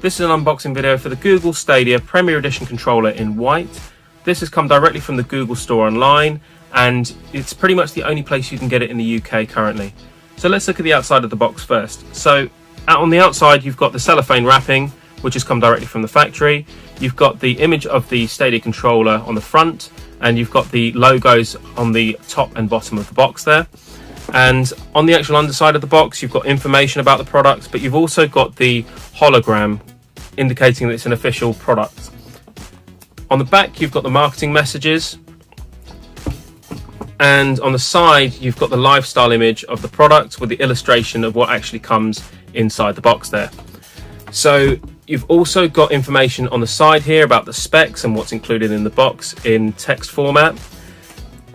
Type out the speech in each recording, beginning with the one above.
This is an unboxing video for the Google Stadia Premiere Edition controller in white. This has come directly from the Google store online, and it's pretty much the only place you can get it in the UK currently. So let's look at the outside of the box first. So on the outside you've got the cellophane wrapping, which has come directly from the factory. You've got the image of the Stadia controller on the front, and you've got the logos on the top and bottom of the box there. And on the actual underside of the box you've got information about the product, but you've also got the hologram indicating that it's an official product. On the back you've got the marketing messages, and on the side you've got the lifestyle image of the product with the illustration of what actually comes inside the box there. So you've also got information on the side here about the specs and what's included in the box in text format.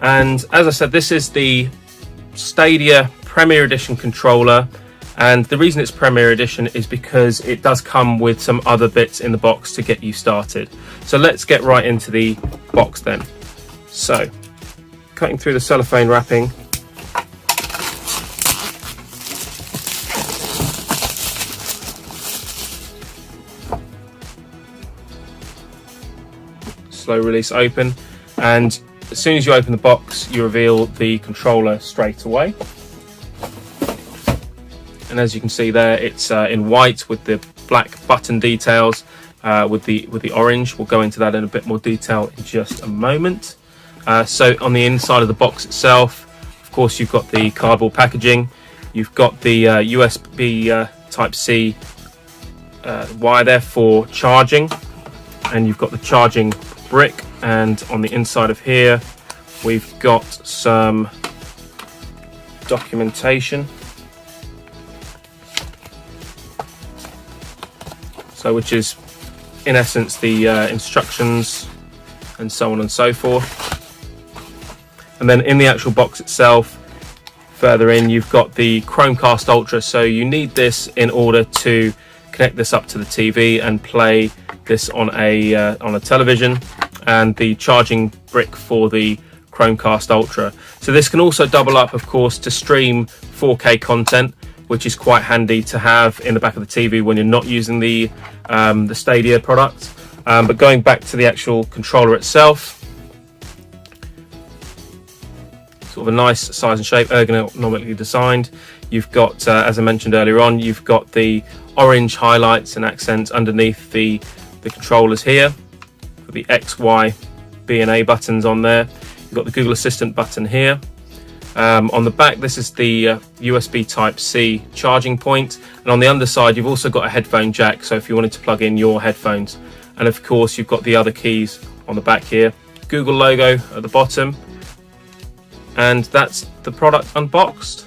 And as I said, this is the Stadia Premiere Edition controller, and the reason it's Premiere Edition is because it does come with some other bits in the box to get you started. So let's get right into the box then. So cutting through the cellophane wrapping, slow release open, and as soon as you open the box you reveal the controller straight away. And as you can see there, it's in white with the black button details with the orange. We'll go into that in a bit more detail in just a moment. So on the inside of the box itself, of course, you've got the cardboard packaging. You've got the USB Type-C wire there for charging, and you've got the charging brick. And on the inside of here we've got some documentation, so which is in essence the instructions and so on and so forth. And then in the actual box itself, further in, you've got the Chromecast Ultra. So you need this in order to connect this up to the TV and play this on a television, and the charging brick for the Chromecast Ultra. So this can also double up, of course, to stream 4K content, which is quite handy to have in the back of the TV when you're not using the Stadia product. But going back to the actual controller itself, sort of a nice size and shape, ergonomically designed. You've got, as I mentioned earlier on, you've got the orange highlights and accents underneath the controllers here, with the X, Y, B and A buttons on there. You've got the Google Assistant button here. On the back, this is the USB Type-C charging point, and on the underside you've also got a headphone jack, so if you wanted to plug in your headphones. And of course you've got the other keys on the back here, Google logo at the bottom, and that's the product unboxed.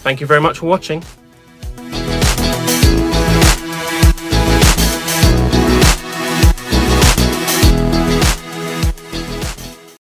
Thank you very much for watching.